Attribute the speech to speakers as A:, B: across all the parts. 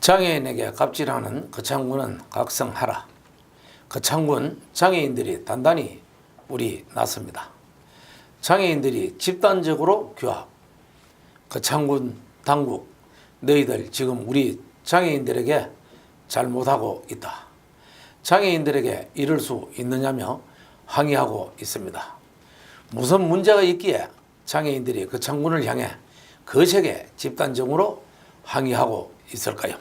A: 장애인에게 갑질하는 거창군은 각성하라. 거창군 장애인들이 단단히 뿌리 났습니다. 장애인들이 집단적으로 규합. 거창군 당국, 너희들 지금 우리 장애인들에게 잘못하고 있다. 장애인들에게 이럴 수 있느냐며 항의하고 있습니다. 무슨 문제가 있기에 장애인들이 거창군을 향해 거세게 집단적으로 항의하고 있을까요?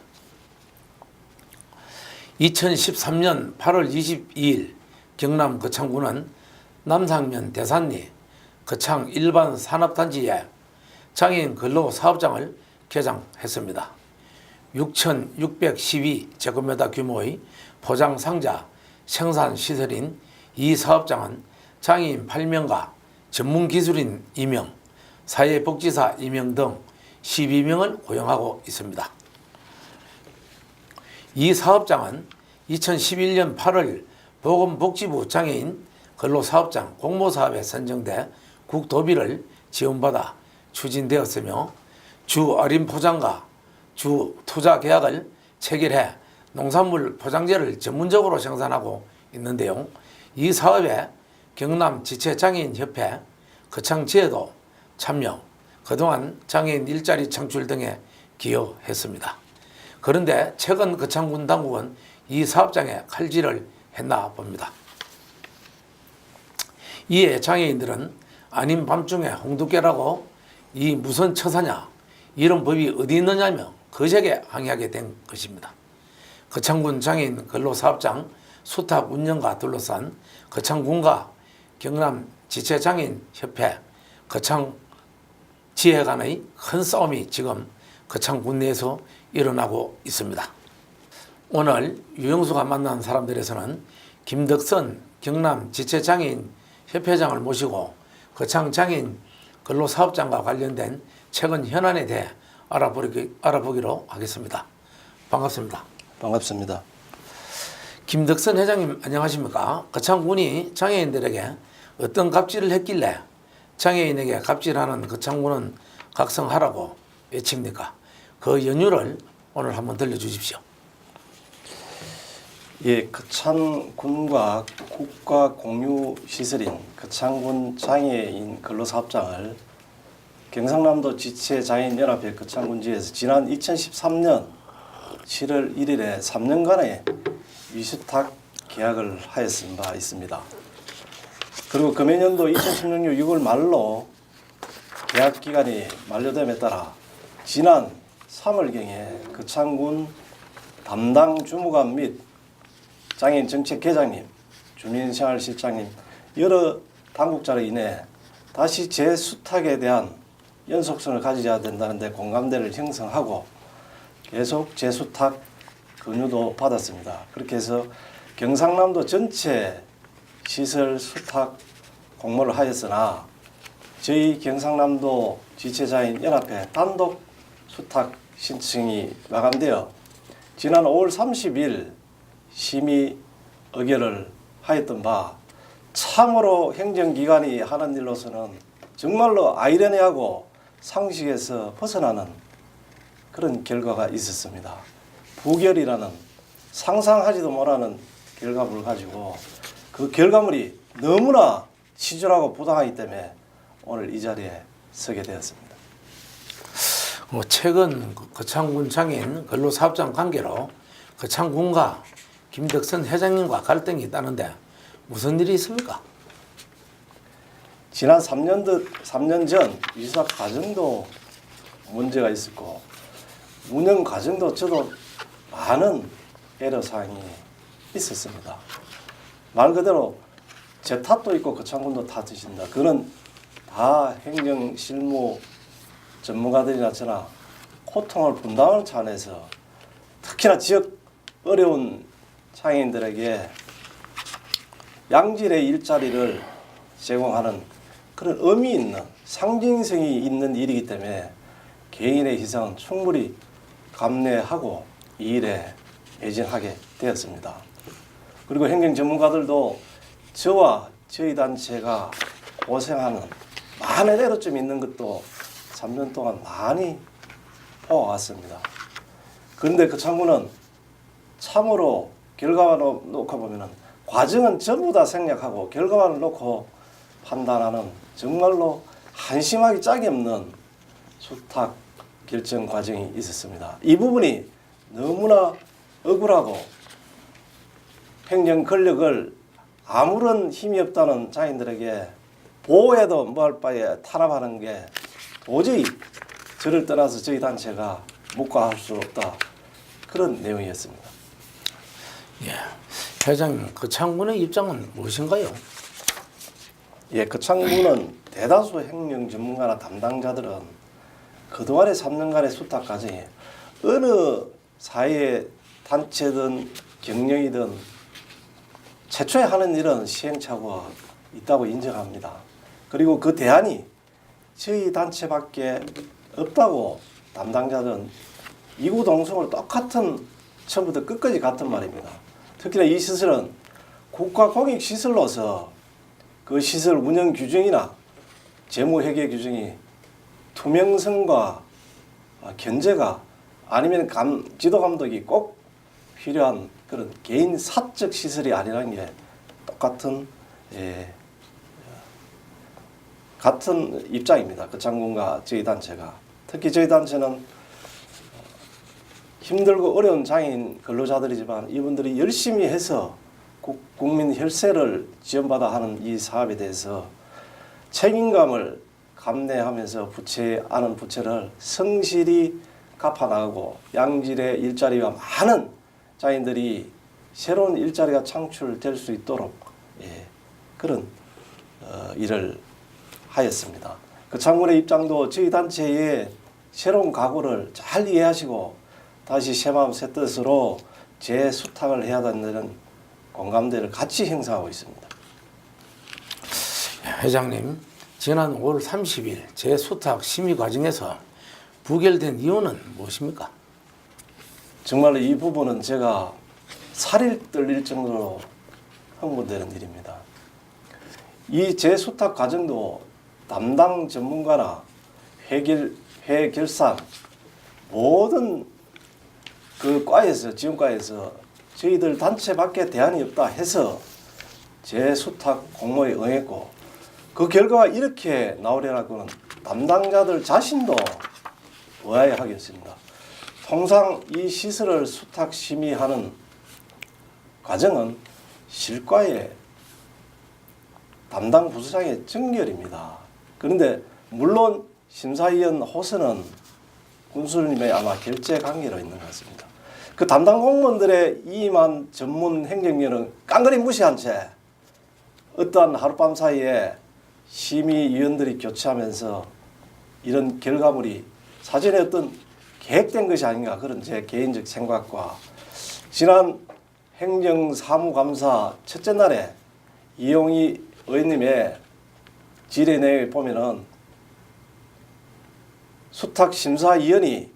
A: 2013년 8월 22일 경남 거창군은 남상면 대산리 거창 일반 산업단지에 장애인 근로사업장을 개장했습니다. 6,612제곱미터 규모의 포장상자 생산시설인 이 사업장은 장애인 8명과 전문기술인 2명, 사회복지사 2명 등 12명을 고용하고 있습니다. 이 사업장은 2011년 8월 보건복지부 장애인 근로사업장 공모사업에 선정돼 국도비를 지원받아 추진되었으며 주 어린 포장과 주 투자 계약을 체결해 농산물 포장재를 전문적으로 생산하고 있는데요. 이 사업에 경남 지체장애인협회, 거창지회도 참여, 그동안 장애인 일자리 창출 등에 기여했습니다. 그런데 최근 거창군 당국은 이 사업장에 칼질을 했나 봅니다. 이에 장애인들은 아닌 밤중에 홍두깨라고 이 무슨 처사냐, 이런 법이 어디 있느냐며 거세게 항의하게 된 것입니다. 거창군 장애인 근로사업장 수탁 운영과 둘러싼 거창군과 경남 지체장애인협회, 거창지회 간의 큰 싸움이 지금 거창군 내에서 일어나고 있습니다. 오늘 유영수가 만난 사람들에서는 김덕선 경남 지체장애인 협회장을 모시고 거창장애인 근로사업장과 관련된 최근 현안에 대해 알아보기로 하겠습니다. 반갑습니다.
B: 반갑습니다.
A: 김덕선 회장님 안녕하십니까? 거창군이 장애인들에게 어떤 갑질을 했길래 장애인에게 갑질하는 거창군은 각성하라고 외칩니까? 그 연유를 오늘 한번 들려주십시오.
B: 예, 거창군과 국가 공유 시설인 거창군 장애인 근로사업장을 경상남도 지체장애인연합회 거창군지에서 지난 2013년 7월 1일에 3년간의 위수탁 계약을 하였은 바 있습니다. 그리고 금해년도 2016년 6월 말로 계약 기간이 만료됨에 따라 지난 3월경에 거창군 담당 주무관 및 장애인 정책회장님, 주민생활실장님 여러 당국자로 인해 다시 재수탁에 대한 연속성을 가져야 된다는데 공감대를 형성하고 계속 재수탁 권유도 받았습니다. 그렇게 해서 경상남도 전체 시설 수탁 공모를 하였으나 저희 경상남도 지체장애인 연합회 단독 수탁 신청이 마감되어 지난 5월 30일 심의 의결을 하였던 바 참으로 행정기관이 하는 일로서는 정말로 아이러니하고 상식에서 벗어나는 그런 결과가 있었습니다. 부결이라는 상상하지도 못하는 결과물을 가지고 그 결과물이 너무나 치졸하고 부당하기 때문에 오늘 이 자리에 서게 되었습니다.
A: 최근 거창군 장애인 근로사업장 관계로 거창군과 김덕선 회장님과 갈등이 있다는데 무슨 일이 있습니까?
B: 지난 3년 전 위수탁 과정도 문제가 있었고 운영 과정도 저도 많은 애로사항이 있었습니다. 말 그대로 제 탓도 있고 거창군도 탓이신다. 그는 다 행정 실무 전문가들이나 저나 고통을 분담하는 차원에서 특히나 지역 어려운 장애인들에게 양질의 일자리를 제공하는 그런 의미 있는 상징성이 있는 일이기 때문에 개인의 희생은 충분히 감내하고 이 일에 매진하게 되었습니다. 그리고 행정 전문가들도 저와 저희 단체가 고생하는 많은 애로점이 있는 것도 3년 동안 많이 보아왔습니다. 그런데 그 창구는 참으로 결과만 놓고 보면은 과정은 전부 다 생략하고 결과만 놓고 판단하는 정말로 한심하기 짝이 없는 수탁 결정 과정이 있었습니다. 이 부분이 너무나 억울하고 행정 권력을 아무런 힘이 없다는 장인들에게 보호해도 뭐할 바에 탄압하는 게 도저히 저를 떠나서 저희 단체가 묵과할 수 없다. 그런 내용이었습니다.
A: 예. 회장님, 그 창군의 입장은 무엇인가요?
B: 예, 그 창구는 대다수 행정 전문가나 담당자들은 그동안의 3년간의 수탁 과정이 어느 사회 단체든 경영이든 최초에 하는 일은 시행착오가 있다고 인정합니다. 그리고 그 대안이 저희 단체밖에 없다고 담당자들은 이구동성으로 똑같은 처음부터 끝까지 같은 말입니다. 특히나 이 시설은 국가공익시설로서 그 시설 운영 규정이나 재무회계 규정이 투명성과 견제가 아니면 지도감독이 꼭 필요한 그런 개인 사적 시설이 아니라는 게 똑같은 같은 입장입니다. 그 장군과 저희 단체가. 특히 저희 단체는 힘들고 어려운 장애인 근로자들이지만 이분들이 열심히 해서 국민 혈세를 지원받아 하는 이 사업에 대해서 책임감을 감내하면서 하는 부채를 성실히 갚아나가고 양질의 일자리와 많은 장애인들이 새로운 일자리가 창출될 수 있도록 그런 일을 하였습니다. 그 장군의 입장도 저희 단체의 새로운 각오를 잘 이해하시고 다시 새마음 새뜻으로 재수탁을 해야 된다는 공감대를 같이 형성하고 있습니다.
A: 회장님, 지난 5월 30일 재수탁 심의 과정에서 부결된 이유는 무엇입니까?
B: 정말로 이 부분은 제가 살이 떨릴 정도로 흥분되는 일입니다. 이 재수탁 과정도 담당 전문가나 회결산 모든 그 과에서 지원과에서 저희들 단체밖에 대안이 없다 해서 재수탁 공모에 응했고 그 결과가 이렇게 나오려고는 담당자들 자신도 의아해하겠습니다. 통상 이 시설을 수탁 심의하는 과정은 실과의 담당 부서장의 정결입니다. 그런데 물론 심사위원 호선은 군수님의 아마 결재 관계로 있는 것 같습니다. 그 담당 공무원들의 이임한 전문 행정위원은 깡그리 무시한 채 어떠한 하룻밤 사이에 심의위원들이 교체하면서 이런 결과물이 사전에 어떤 계획된 것이 아닌가 그런 제 개인적 생각과 지난 행정사무감사 첫째 날에 이용희 의원님의 질의 내용을 보면은 수탁심사위원이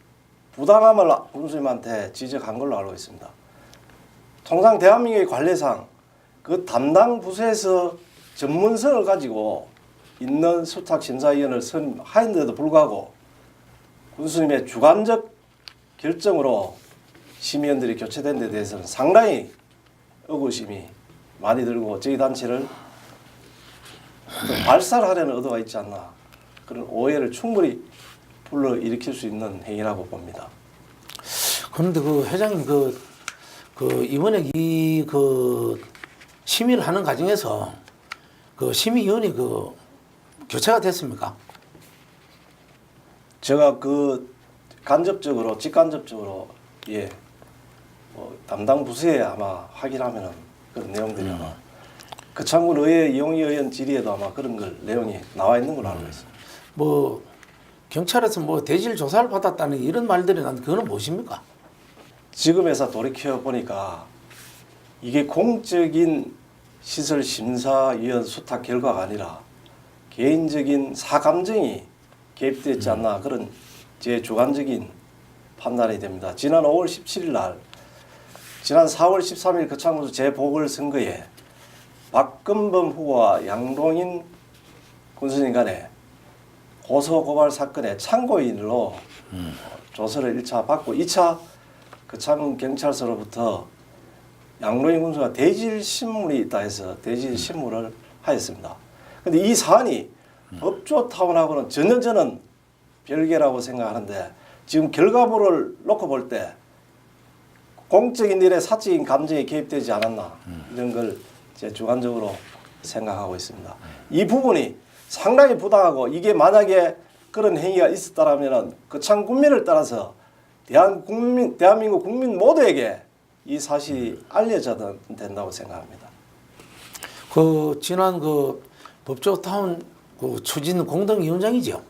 B: 부당함을 군수님한테 지적한 걸로 알고 있습니다. 통상 대한민국의 관례상 그 담당 부서에서 전문성을 가지고 있는 수탁심사위원을 선임하였는데도 불구하고 군수님의 주관적 결정으로 심의원들이 교체된 데 대해서는 상당히 의구심이 많이 들고 저희 단체를 발살하려는 의도가 있지 않나 그런 오해를 충분히 불러일으킬 수 있는 행위라고 봅니다.
A: 그런데 그 회장님 이번에 그 심의를 하는 과정에서 그 심의위원이 교체가 됐습니까?
B: 제가 직간접적으로 담당 부서에 아마 확인하면은 그런 내용들이 아마 그 창군 의회 이용희 의원 질의에도 아마 그런 내용이 나와 있는 걸로 알고 있습니다.
A: 경찰에서 대질 조사를 받았다는 이런 말들이 난 그거는 무엇입니까?
B: 지금에서 돌이켜 보니까 이게 공적인 시설 심사위원 수탁 결과가 아니라 개인적인 사감정이 개입되지 않나 그런 제 주관적인 판단이 됩니다. 지난 5월 17일 날 지난 4월 13일 거창군수 재보궐선거에 박근범 후보와 양동인 군수님 간에 고소고발 사건의 참고인으로 조서를 1차 받고 2차 거창 경찰서로부터 양로인 군수가 대질 신문이 있다 해서 대질 신문을 하였습니다. 근데 이 사안이 법조 타원하고는 전혀 저는 별개라고 생각하는데 지금 결과물을 놓고 볼 때 공적인 일에 사적인 감정이 개입되지 않았나 이런 걸 제 주관적으로 생각하고 있습니다. 이 부분이 상당히 부당하고 이게 만약에 그런 행위가 있었다라면 거창 국민을 따라서 대한민국 국민 모두에게 이 사실이 알려져야 된다고 생각합니다.
A: 그 지난 그 법조타운 그 추진 공동위원장이죠.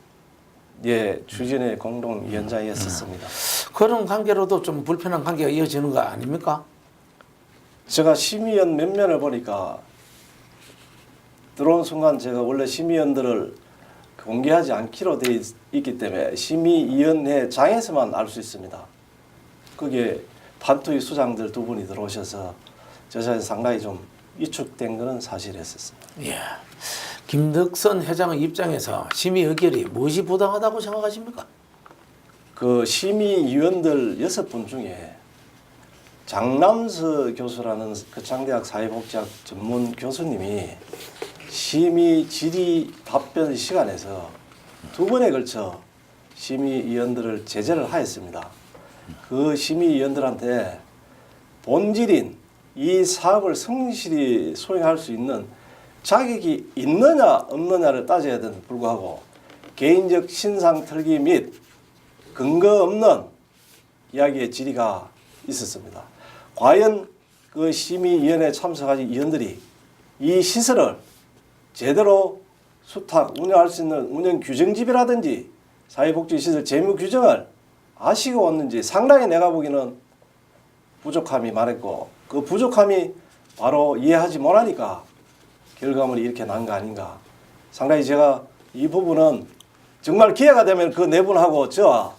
B: 예, 추진의 공동위원장이었습니다.
A: 그런 관계로도 좀 불편한 관계가 이어지는 거 아닙니까?
B: 제가 심의위원 몇 면을 보니까 들어온 순간 제가 원래 심의위원들을 공개하지 않기로 되어 있기 때문에 심의위원회장에서만 알 수 있습니다. 그게 반투위 수장들 두 분이 들어오셔서 저 자신 상당히 좀 위축된 것은 사실이었습니다.
A: 예. 김덕선 회장의 입장에서 심의 의결이 무엇이 부당하다고 생각하십니까?
B: 그 심의위원들 6분 중에 장남서 교수라는 거창대학 사회복지학 전문 교수님이 심의 질의 답변 시간에서 두 번에 걸쳐 심의위원들을 제재를 하였습니다. 그 심의위원들한테 본질인 이 사업을 성실히 수행할 수 있는 자격이 있느냐 없느냐를 따져야 되는 불구하고 개인적 신상 털기 및 근거 없는 이야기의 질의가 있었습니다. 과연 그 심의위원회에 참석하신 위원들이 이 시설을 제대로 수탁 운영할 수 있는 운영 규정집이라든지 사회복지시설 재무 규정을 아시고 왔는지 상당히 내가 보기에는 부족함이 많았고 그 부족함이 바로 이해하지 못하니까 결과물이 이렇게 난 거 아닌가. 상당히 제가 이 부분은 정말 기회가 되면 그 네 분하고 저와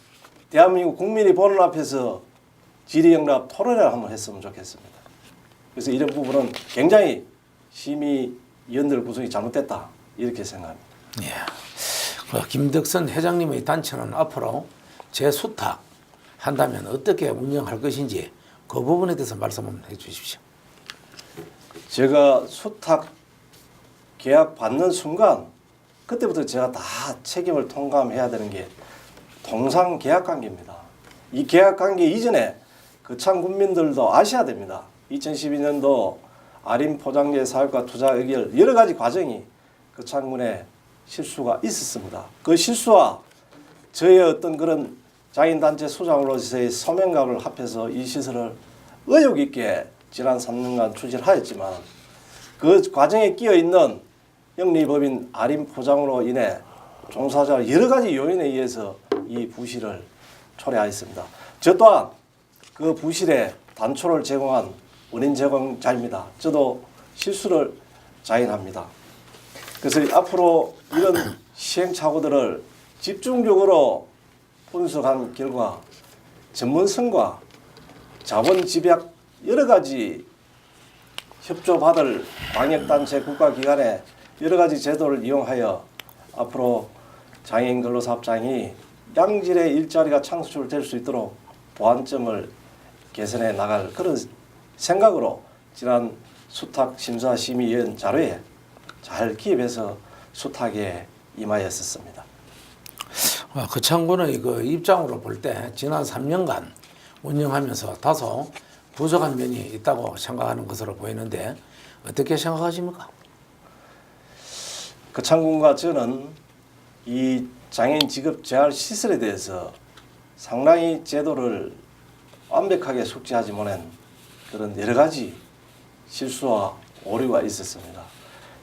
B: 대한민국 국민이 보는 앞에서 질의응답 토론회를 한번 했으면 좋겠습니다. 그래서 이런 부분은 굉장히 심의위원들 구성이 잘못됐다 이렇게 생각합니다.
A: 예. 그 김덕선 회장님의 단체는 앞으로 재수탁 한다면 어떻게 운영할 것인지 그 부분에 대해서 말씀 한번 해주십시오.
B: 제가 수탁 계약 받는 순간 그때부터 제가 다 책임을 통감해야 되는 게 통상 계약 관계입니다. 이 계약 관계 이전에 거창 국민들도 아셔야 됩니다. 2012년도 아림 포장재 사업과 투자 의결 여러 가지 과정이 거창군에 실수가 있었습니다. 그 실수와 저의 어떤 그런 장애인단체 수장으로서의 소명감을 합해서 이 시설을 의욕 있게 지난 3년간 추진하였지만 그 과정에 끼어 있는 영리법인 아림 포장으로 인해 종사자 여러 가지 요인에 의해서 이 부실을 초래하였습니다. 저 또한 그 부실에 단초를 제공한 원인 제공자입니다. 저도 실수를 자인합니다. 그래서 앞으로 이런 시행착오들을 집중적으로 분석한 결과 전문성과 자본 집약 여러 가지 협조받을 방역단체 국가기관의 여러 가지 제도를 이용하여 앞으로 장애인 근로사업장이 양질의 일자리가 창출될 수 있도록 보완점을 개선해 나갈 그런 생각으로 지난 수탁심사심의위원 자료에 잘 기입해서 수탁에 임하였었습니다.
A: 거창군의 그 입장으로 볼 때 지난 3년간 운영하면서 다소 부족한 면이 있다고 생각하는 것으로 보이는데 어떻게 생각하십니까?
B: 거창군과 저는 이 장애인 직업 재활 시설에 대해서 상당히 제도를 완벽하게 숙지하지 못한 그런 여러 가지 실수와 오류가 있었습니다.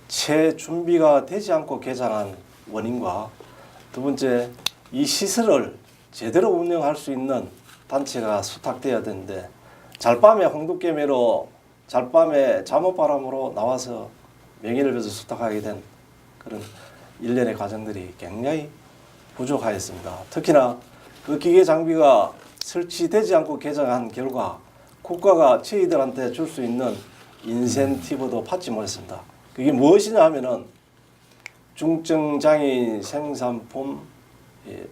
B: 채 준비가 되지 않고 개장한 원인과 두 번째 이 시설을 제대로 운영할 수 있는 단체가 수탁돼야 되는데 잘밤에 홍두깨매로 잘밤에 잠옷바람으로 나와서 명예를 빌어서 수탁하게 된 그런 일련의 과정들이 굉장히 부족하였습니다. 특히나 그 기계 장비가 설치되지 않고 개장한 결과 국가가 저희들한테 줄 수 있는 인센티브도 받지 못했습니다. 그게 무엇이냐 하면은 중증장애인 생산품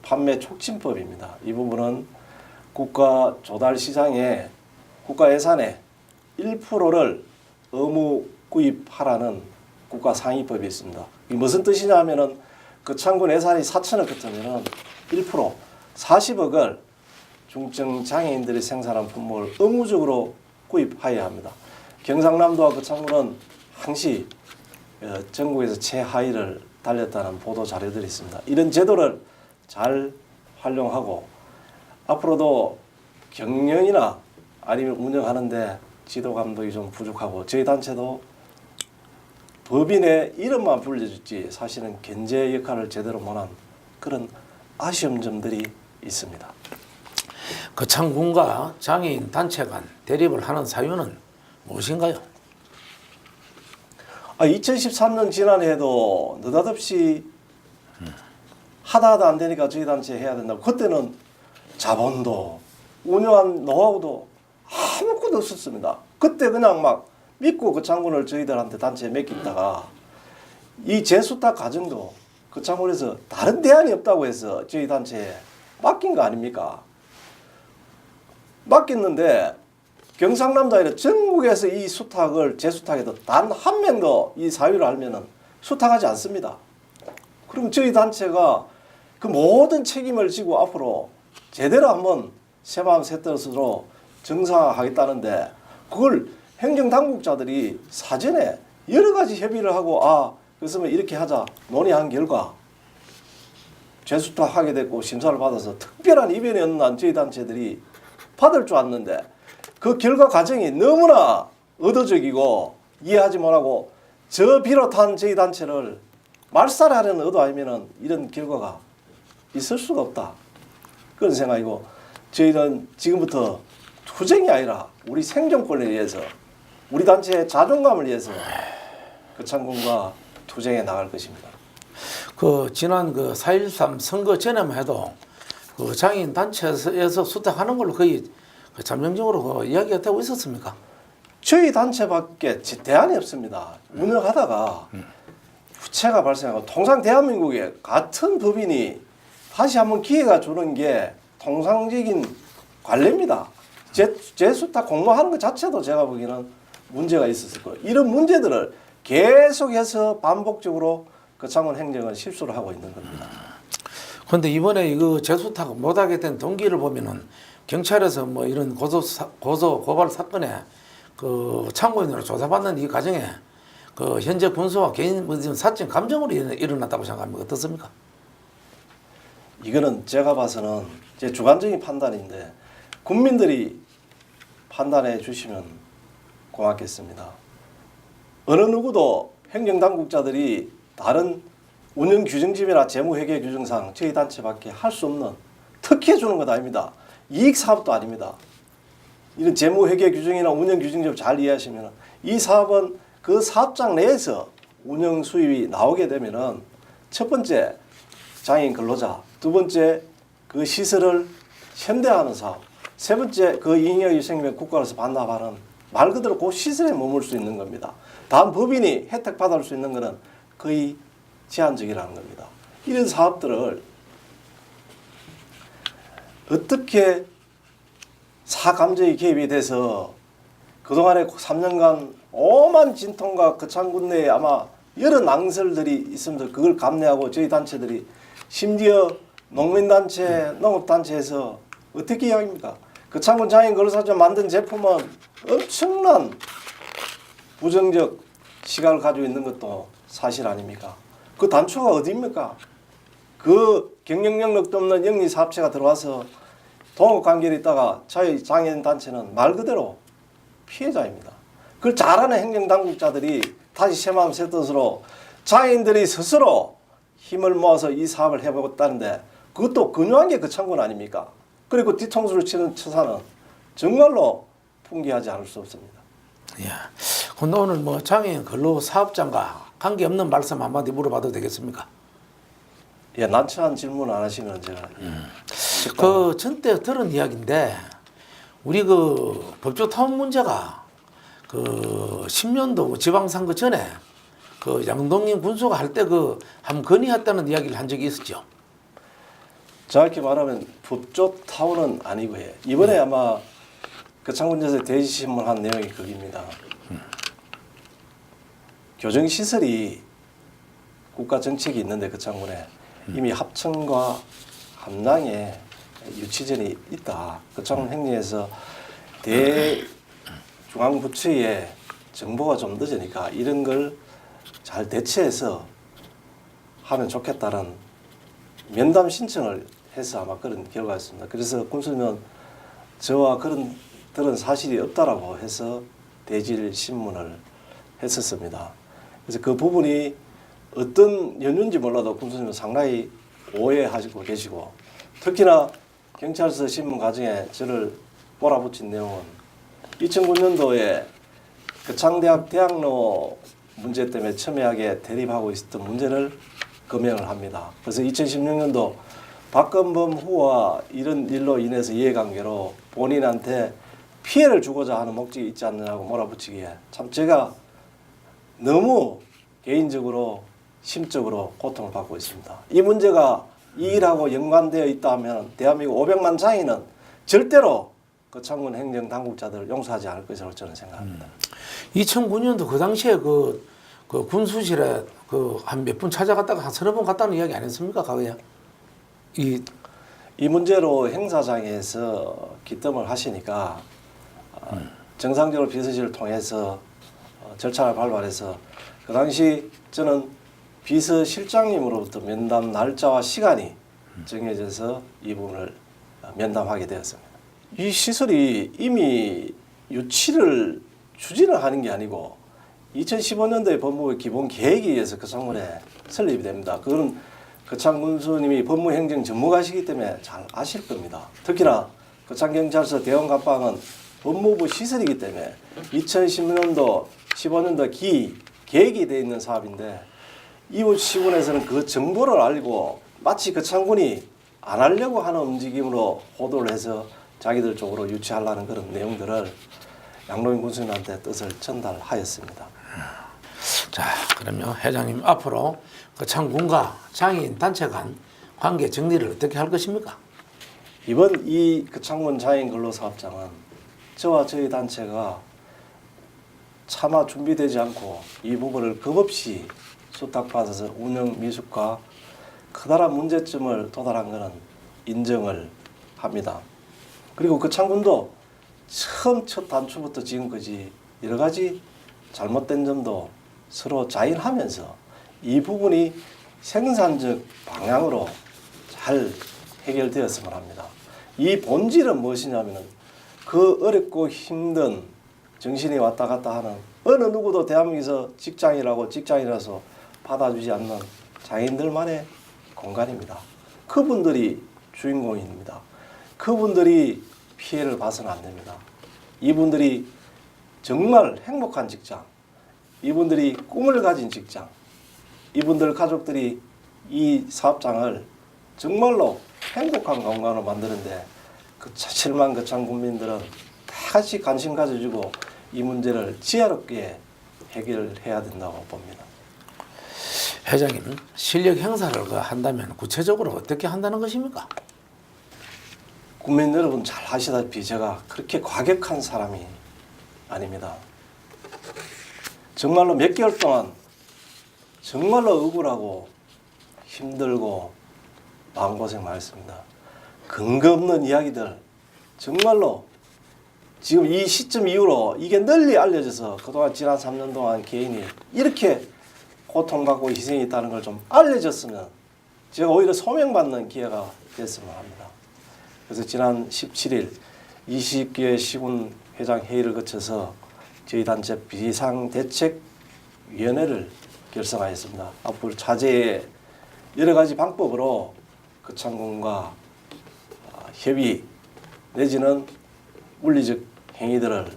B: 판매 촉진법입니다. 이 부분은 국가 조달 시장에 국가 예산의 1%를 의무 구입하라는 국가 상위법이 있습니다. 이게 무슨 뜻이냐면은 그 창군 예산이 4천억 같으면은 1% 40억을 중증 장애인들이 생산한 품목을 의무적으로 구입하여야 합니다. 경상남도와 그 창군은 항시 전국에서 최하위를 달렸다는 보도 자료들이 있습니다. 이런 제도를 잘 활용하고 앞으로도 경영이나 아니면 운영하는데 지도 감독이 좀 부족하고 저희 단체도 법인의 이름만 불려줬지 사실은 견제 역할을 제대로 못한 그런 아쉬운 점들이 있습니다.
A: 거창군과 장애인 단체 간 대립을 하는 사유는 무엇인가요?
B: 2013년 지난해에도 느닷없이 하다 안 되니까 저희 단체 해야 된다고 그때는 자본도 운영한 노하우도 아무것도 없었습니다. 그때 그냥 막 믿고 그 창군을 저희들한테 단체에 맡기다가 이 재수탁 과정도 그 창군에서 다른 대안이 없다고 해서 저희 단체에 맡긴 거 아닙니까? 맡겼는데 경상남도 아니라 전국에서 이 수탁을 재수탁에도 단 한 명도 이 사유를 알면은 수탁하지 않습니다. 그럼 저희 단체가 그 모든 책임을 지고 앞으로 제대로 한번 새마음 새뜻으로 정상화하겠다는데 그걸 행정당국자들이 사전에 여러 가지 협의를 하고 그래서 이렇게 하자 논의한 결과 재수탁하게 됐고 심사를 받아서 특별한 이변이 없는 한 저희 단체들이 받을 줄 알았는데 그 결과 과정이 너무나 의도적이고 이해하지 못하고 저 비롯한 저희 단체를 말살하려는 의도 아니면은 이런 결과가 있을 수가 없다. 그런 생각이고 저희는 지금부터 투쟁이 아니라 우리 생존권을 위해서 우리 단체의 자존감을 위해서 거창군과 투쟁에 나갈 것입니다.
A: 그 지난 그 4.13 선거 전에만 해도 그 장애인 단체에서 수탁하는 걸로 거의 그 잠정적으로 그 이야기가 되고 있었습니까?
B: 저희 단체밖에 대안이 없습니다. 운영하다가 부채가 발생하고 통상 대한민국에 같은 법인이 다시 한번 기회가 주는 게 통상적인 관례입니다. 재수탁 공모하는 것 자체도 제가 보기에는 문제가 있었을 거예요. 이런 문제들을 계속해서 반복적으로 거창군 행정은 실수를 하고 있는 겁니다.
A: 그런데 이번에 이거 재수탁 못하게 된 동기를 보면은 경찰에서 뭐 이런 고발 사건에 그 참고인으로 조사받는 이 과정에 그 현재 군수와 개인 사적 감정으로 일어났다고 생각합니까? 어떻습니까?
B: 이거는 제가 봐서는 제 주관적인 판단인데 국민들이 판단해 주시면 고맙겠습니다. 어느 누구도 행정당국자들이 다른 운영규정집이나 재무회계 규정상 저희 단체밖에 할 수 없는 특혜 주는 것 아닙니다. 이익사업도 아닙니다. 이런 재무회계 규정이나 운영규정집 잘 이해하시면 이 사업은 그 사업장 내에서 운영 수입이 나오게 되면은 첫 번째 장애인 근로자, 두 번째 그 시설을 현대화하는 사업, 세 번째 그 잉여유생명 국가로서 반납하는 말 그대로 그 시설에 머물 수 있는 겁니다. 다음 법인이 혜택 받을 수 있는 것은 거의 제한적이라는 겁니다. 이런 사업들을 어떻게 사감정이 개입이 돼서 그동안에 3년간 오만 진통과 거창군 내에 아마 여러 낭설들이 있으면서 그걸 감내하고 저희 단체들이 심지어 농민단체, 농업단체에서 어떻게 이야기합니까? 거창군 장애인 근로사업자 만든 제품은 엄청난 부정적 시각을 가지고 있는 것도 사실 아닙니까? 그 단초가 어디입니까? 그 경영력도 없는 영리사업체가 들어와서 동업관계에 있다가 저희 장애인 단체는 말 그대로 피해자입니다. 그걸 잘하는 행정당국자들이 다시 새마음 새뜻으로 장애인들이 스스로 힘을 모아서 이 사업을 해보겠다는데 그것도 근요한 게 거창군 아닙니까? 그리고 뒤통수를 치는 처사는 정말로 풍기하지 않을 수 없습니다.
A: 예. 근데 오늘 뭐 장애인 근로사업장과 관계없는 말씀 한마디 물어봐도 되겠습니까?
B: 예, 난처한 질문 안 하시면 제가
A: 그 전때 들은 이야기인데 우리 그 법조타운 문제가 그 10년도 지방선거 전에 그 양동인 군수가 할 때 그 한번 건의했다는 이야기를 한 적이 있었죠.
B: 정확히 말하면 법조 타운은 아니고요. 이번에 아마 거창군에서 대지신문 한 내용이 거기입니다. 교정시설이 국가 정책이 있는데 거창군에 이미 합천과 함량에 유치전이 있다. 거창군 행정에서 대중앙부처의 정보가 좀 늦으니까 이런 걸 잘 대처해서 하면 좋겠다는 면담 신청을 해서 아마 그런 결과였습니다. 그래서 군수는 저와 들은 사실이 없다라고 해서 대질 신문을 했었습니다. 그래서 그 부분이 어떤 연유인지 몰라도 군수님은 상당히 오해하시고 계시고, 특히나 경찰서 신문 과정에 저를 몰아붙인 내용은 2009년도에 거창대학 대학로 문제 때문에 첨예하게 대립하고 있었던 문제를 검열을 합니다. 그래서 2016년도 박건범 후와 이런 일로 인해서 이해관계로 본인한테 피해를 주고자 하는 목적이 있지 않느냐고 몰아붙이기에 참 제가 너무 개인적으로 심적으로 고통을 받고 있습니다. 이 문제가 이 일하고 연관되어 있다면 대한민국 500만 장인은 절대로 거창군 행정 당국자들을 용서하지 않을 것이라고 저는 생각합니다.
A: 2009년도 그 당시에 그 군수실에 한 몇 분 찾아갔다가 한 서너 번 갔다는 이야기 안 했습니까, 과거에?
B: 이 문제로 행사장에서 기뜸을 하시니까 정상적으로 비서실을 통해서 절차를 발발해서 그 당시 저는 비서실장님으로부터 면담 날짜와 시간이 정해져서 이 부분을 면담하게 되었습니다. 이 시설이 이미 유치를 추진을 하는 게 아니고 2015년도에 법무부 기본 계획에 의해서 거창군에 설립이 됩니다. 그건 거창군수님이 법무행정 전문가시기 때문에 잘 아실 겁니다. 특히나 거창경찰서 대원갑방은 법무부 시설이기 때문에 2010년도 15년도 계획이 되어 있는 사업인데 이웃 시군에서는 그 정보를 알고 마치 거창군이 안 하려고 하는 움직임으로 호도를 해서 자기들 쪽으로 유치하려는 그런 내용들을 양로인 군수님한테 뜻을 전달하였습니다.
A: 자, 그러면 회장님 앞으로 거창군과 장애인 단체 간 관계 정리를 어떻게 할 것입니까?
B: 이번 이 거창군 장애인 근로사업장은 저와 저희 단체가 차마 준비되지 않고 이 부분을 겁없이 수탁받아서 운영 미숙과 커다란 문제점을 도달한 것은 인정을 합니다. 그리고 거창군도 처음 첫 단추부터 지금까지 여러 가지 잘못된 점도 서로 자인하면서 이 부분이 생산적 방향으로 잘 해결되었으면 합니다. 이 본질은 무엇이냐면 그 어렵고 힘든 정신이 왔다 갔다 하는 어느 누구도 대한민국에서 직장이라서 받아주지 않는 장애인들만의 공간입니다. 그분들이 주인공입니다. 그분들이 피해를 봐서는 안 됩니다. 이분들이 정말 행복한 직장, 이분들이 꿈을 가진 직장, 이분들 가족들이 이 사업장을 정말로 행복한 공간으로 만드는데 그 7만 거창 국민들은 다 같이 관심 가져주고 이 문제를 지혜롭게 해결해야 된다고 봅니다.
A: 회장님, 실력 행사를 한다면 구체적으로 어떻게 한다는 것입니까?
B: 국민 여러분 잘 아시다시피 제가 그렇게 과격한 사람이 아닙니다. 정말로 몇 개월 동안 정말로 억울하고 힘들고 마음고생 많이 했습니다. 근거 없는 이야기들 정말로 지금 이 시점 이후로 이게 널리 알려져서 그동안 지난 3년 동안 개인이 이렇게 고통받고 희생이 있다는 걸 좀 알려졌으면 제가 오히려 소명받는 기회가 됐으면 합니다. 그래서 지난 17일 20개 시군 회장 회의를 거쳐서 저희 단체 비상대책위원회를 결성하였습니다. 앞으로 차제의 여러 가지 방법으로 거창군과 협의 내지는 물리적 행위들을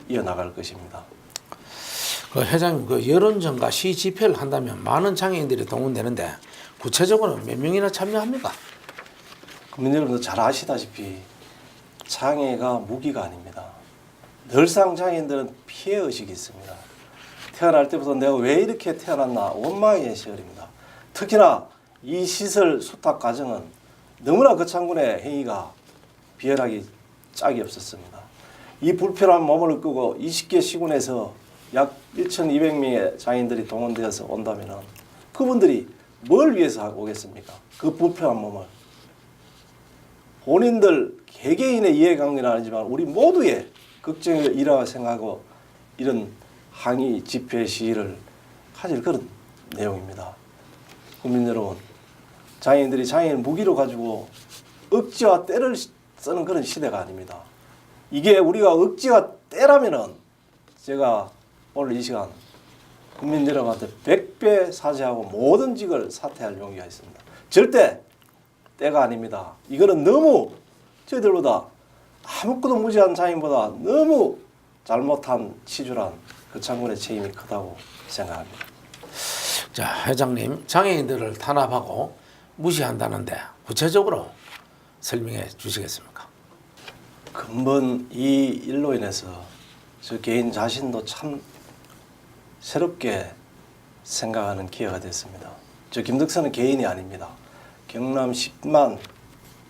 B: 이어나갈 것입니다.
A: 회장님, 여론전과 시 집회를 한다면 많은 장애인들이 동원되는데 구체적으로 몇 명이나 참여합니까?
B: 국민 여러분도 잘 아시다시피 장애가 무기가 아닙니다. 늘상 장애인들은 피해의식이 있습니다. 태어날 때부터 내가 왜 이렇게 태어났나 원망의 시절입니다. 특히나 이 시설 수탁 과정은 너무나 그 장군의 행위가 비열하기 짝이 없었습니다. 이 불편한 몸을 끄고 20개 시군에서 약 1,200명의 장인들이 동원되어서 온다면 그분들이 뭘 위해서 오겠습니까? 그 불편한 몸을. 본인들 개개인의 이해관계는 아니지만 우리 모두의 걱정의 일화가 생각하고 이런 항의 집회 시위를 가질 그런 내용입니다. 국민 여러분, 장애인들이 장애인을 무기로 가지고 억지와 때를 쓰는 그런 시대가 아닙니다. 이게 우리가 억지와 때라면은 제가 오늘 이 시간 국민 여러분한테 100배 사죄하고 모든 직을 사퇴할 용기가 있습니다. 절대 때가 아닙니다. 이거는 너무 저희들보다 아무것도 무지한 장애인보다 너무 잘못한 치졸한 그 장군의 책임이 크다고 생각합니다.
A: 자, 회장님, 장애인들을 탄압하고 무시한다는데 구체적으로 설명해 주시겠습니까?
B: 근본 이 일로 인해서 저 개인 자신도 참 새롭게 생각하는 기회가 됐습니다. 저 김덕선은 개인이 아닙니다. 경남 10만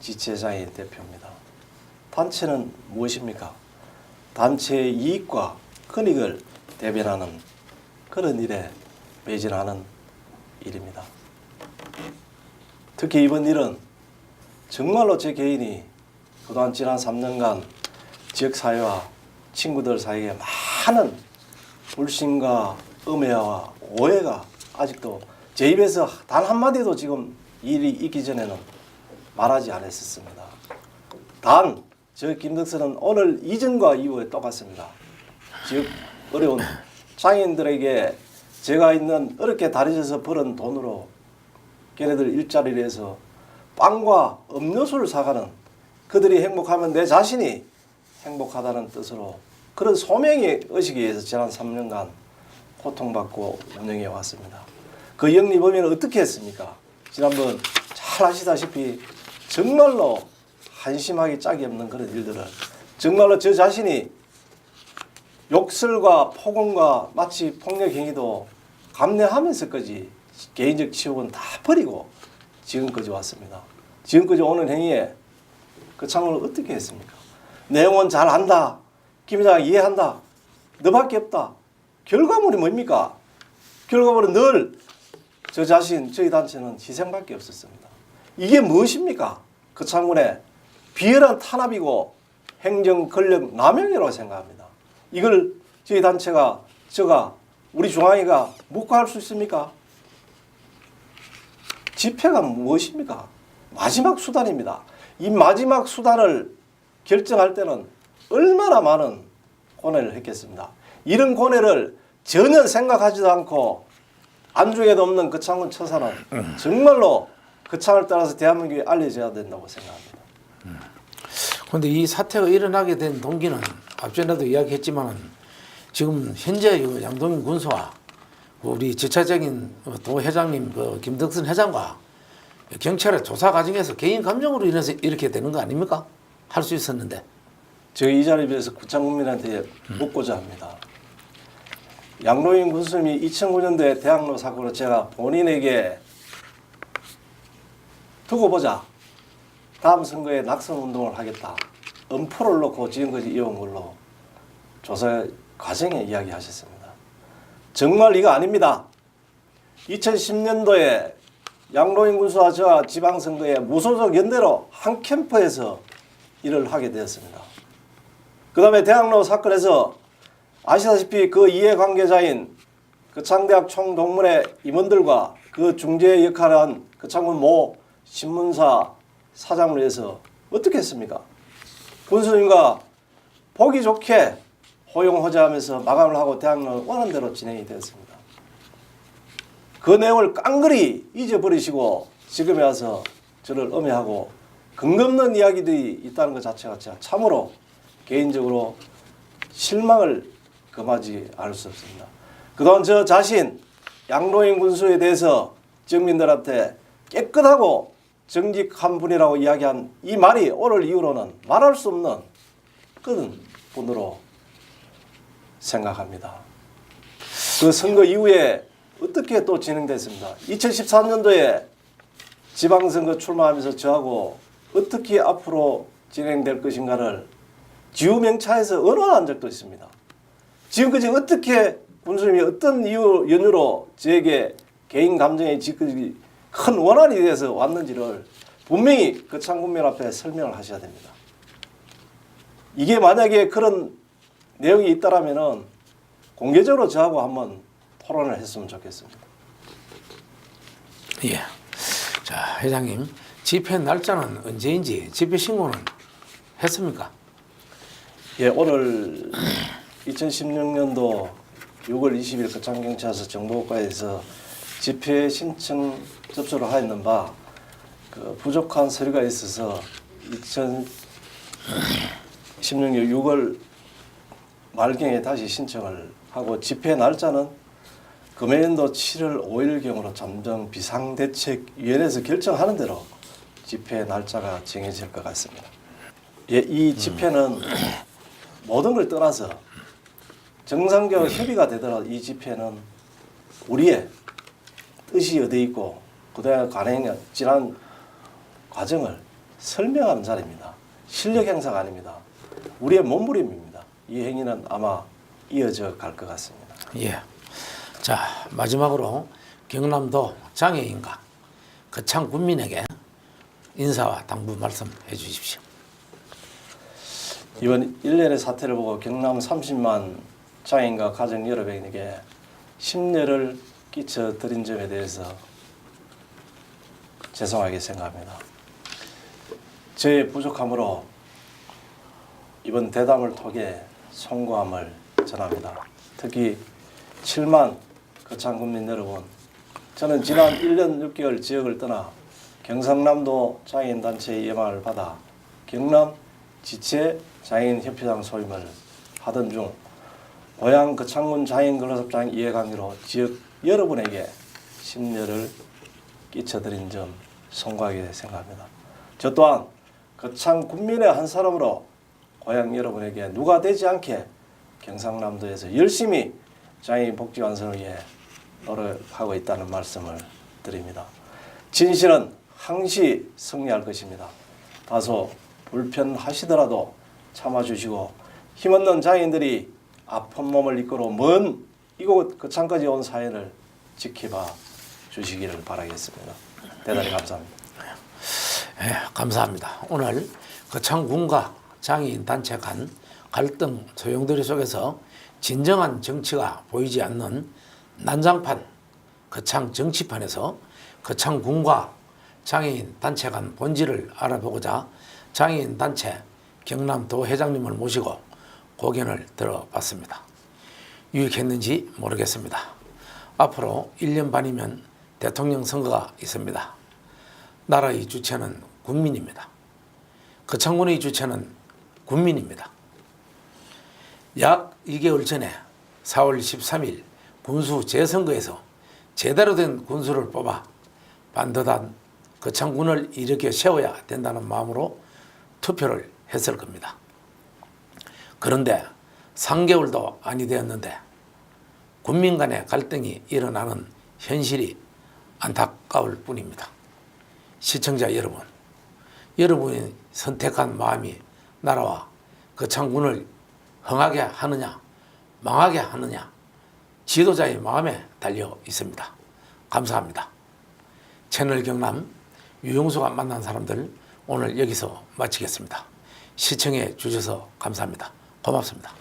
B: 지체장애인 대표입니다. 단체는 무엇입니까? 단체의 이익과 권익을 대변하는 그런 일에 매진하는 일입니다. 특히 이번 일은 정말로 제 개인이 그동안 지난 3년간 지역사회와 친구들 사이에 많은 불신과 음해와 오해가 아직도 제 입에서 단 한마디도 지금 일이 있기 전에는 말하지 않았었습니다. 단, 저 김덕선은 오늘 이전과 이후에 똑같습니다. 지역 어려운 장애인들에게 제가 있는 어렵게 다리져서 벌은 돈으로 걔네들 일자리를 해서 빵과 음료수를 사가는 그들이 행복하면 내 자신이 행복하다는 뜻으로 그런 소명의 의식에 의해서 지난 3년간 고통받고 운영해 왔습니다. 그 영리범위는 어떻게 했습니까? 지난번 잘 아시다시피 정말로 한심하기 짝이 없는 그런 일들을 정말로 저 자신이 욕설과 폭언과 마치 폭력 행위도 감내하면서까지 개인적 치욕은 다 버리고 지금까지 왔습니다. 지금까지 오는 행위에 그 창문을 어떻게 했습니까? 내용은 잘 안다. 김 회장 이해한다. 너밖에 없다. 결과물이 뭡니까? 결과물은 늘 저 자신, 저희 단체는 희생밖에 없었습니다. 이게 무엇입니까? 그 창문에 비열한 탄압이고 행정 권력 남용이라고 생각합니다. 이걸 저희 단체가, 우리 중앙위가 묵과할 수 있습니까? 집회가 무엇입니까? 마지막 수단입니다. 이 마지막 수단을 결정할 때는 얼마나 많은 고뇌를 했겠습니다. 이런 고뇌를 전혀 생각하지도 않고 안중에도 없는 그 창군 처사는 정말로 그 창을 따라서 대한민국에 알려져야 된다고 생각합니다.
A: 그런데 이 사태가 일어나게 된 동기는 앞전에도 이야기했지만 지금 현재 양동인 군수와 우리 지차적인 도 회장님 김덕선 회장과 경찰의 조사 과정에서 개인 감정으로 인해서 이렇게 되는 거 아닙니까? 할 수 있었는데.
B: 제가 이 자리에 비해서 구창 국민한테 묻고자 합니다. 양로인 군수님이 2009년도에 대학로 사건으로 제가 본인에게 두고 보자. 다음 선거에 낙선 운동을 하겠다. 엄포를 놓고 지금까지 이어온 걸로 조사 과정에 이야기하셨습니다. 정말 이거 아닙니다. 2010년도에 양로인 군수와 저와 지방선거에 무소속 연대로 한 캠프에서 일을 하게 되었습니다. 그 다음에 대학로 사건에서 아시다시피 그 이해관계자인 그 창대학 총동문회 임원들과 그 중재 역할을 한 그 창군 모 신문사 사장을 위해서 어떻게 했습니까? 군수님과 보기 좋게 호용호재하면서 마감을 하고 대학로는 원하는 대로 진행이 되었습니다. 그 내용을 깡그리 잊어버리시고 지금에 와서 저를 음해하고 근거 없는 이야기들이 있다는 것 자체가 제가 참으로 개인적으로 실망을 금하지 않을 수 없습니다. 그동안 저 자신 양로인 군수에 대해서 지역민들한테 깨끗하고 정직한 분이라고 이야기한 이 말이 오늘 이후로는 말할 수 없는 그런 분으로 생각합니다. 그 선거 이후에 어떻게 또 진행됐습니다. 2014년도에 지방선거 출마하면서 저하고 어떻게 앞으로 진행될 것인가를 지우명차에서 언언한 적도 있습니다. 지금까지 어떻게 군수님이 어떤 이유 연유로 저에게 개인 감정에 지금까지 큰 원한이 돼서 왔는지를 분명히 거창군민 앞에 설명을 하셔야 됩니다. 이게 만약에 그런 내용이 있다라면은 공개적으로 저하고 한번 토론을 했으면 좋겠습니다.
A: 예. 자, 회장님, 집회 날짜는 언제인지 집회 신고는 했습니까?
B: 예, 오늘 2016년도 6월 20일 거창경찰서 정보과에서 집회 신청 접수를 하였는 바 그 부족한 서류가 있어서 2016년 6월 말경에 다시 신청을 하고 집회 날짜는 금해연도 7월 5일경으로 잠정 비상대책위원회에서 결정하는 대로 집회 날짜가 정해질 것 같습니다. 예, 이 집회는 모든 걸 떠나서 정상적으로 협의가 되더라도 이 집회는 우리의 뜻이 어디 있고 그동안 관행 지난 과정을 설명하는 자리입니다. 실력 행사가 아닙니다. 우리의 몸부림입니다. 이 행위는 아마 이어져 갈 것 같습니다.
A: 예. 자, 마지막으로 경남도 장애인과 거창 군민에게 인사와 당부 말씀해 주십시오.
B: 이번 일련의 사태를 보고 경남 30만 장애인과 가정 여러분에게 심려를 끼쳐 드린 점에 대해서 죄송하게 생각합니다. 저의 부족함으로 이번 대담을 통해 송구함을 전합니다. 특히 7만 거창 국민 여러분, 저는 지난 1년 6개월 지역을 떠나 경상남도 장애인단체의 예망을 받아 경남 지체 장애인협회장 소임을 하던 중 고향 거창군 장애인근로섭장 이해관계로 지역 여러분에게 심려를 끼쳐드린 점 송구하게 생각합니다. 저 또한 거창 군민의 한 사람으로 고향 여러분에게 누가 되지 않게 경상남도에서 열심히 장애인 복지 완성을 위해 노력하고 있다는 말씀을 드립니다. 진실은 항시 승리할 것입니다. 다소 불편하시더라도 참아주시고 힘없는 장애인들이 아픈 몸을 이끌어 먼 이곳 거창까지 온 사연을 지켜봐 주시기를 바라겠습니다. 대단히 감사합니다.
A: 예, 감사합니다. 오늘 거창군과 장애인 단체 간 갈등 소용돌이 속에서 진정한 정치가 보이지 않는 난장판 거창 정치판에서 거창군과 장애인 단체 간 본질을 알아보고자 장애인 단체 경남도 회장님을 모시고 고견을 들어봤습니다. 유익했는지 모르겠습니다. 앞으로 1년 반이면 대통령 선거가 있습니다. 나라의 주체는 국민입니다. 거창군의 주체는 군민입니다. 약 2개월 전에 4월 13일 군수 재선거에서 제대로 된 군수를 뽑아 반듯한 거창군을 일으켜 세워야 된다는 마음으로 투표를 했을 겁니다. 그런데 3개월도 아니 되었는데 군민 간의 갈등이 일어나는 현실이 안타까울 뿐입니다. 시청자 여러분, 여러분이 선택한 마음이 나라와 거창군을 흥하게 하느냐 망하게 하느냐 지도자의 마음에 달려 있습니다. 감사합니다. 채널 경남 유용수가 만난 사람들 오늘 여기서 마치겠습니다. 시청해 주셔서 감사합니다. 고맙습니다.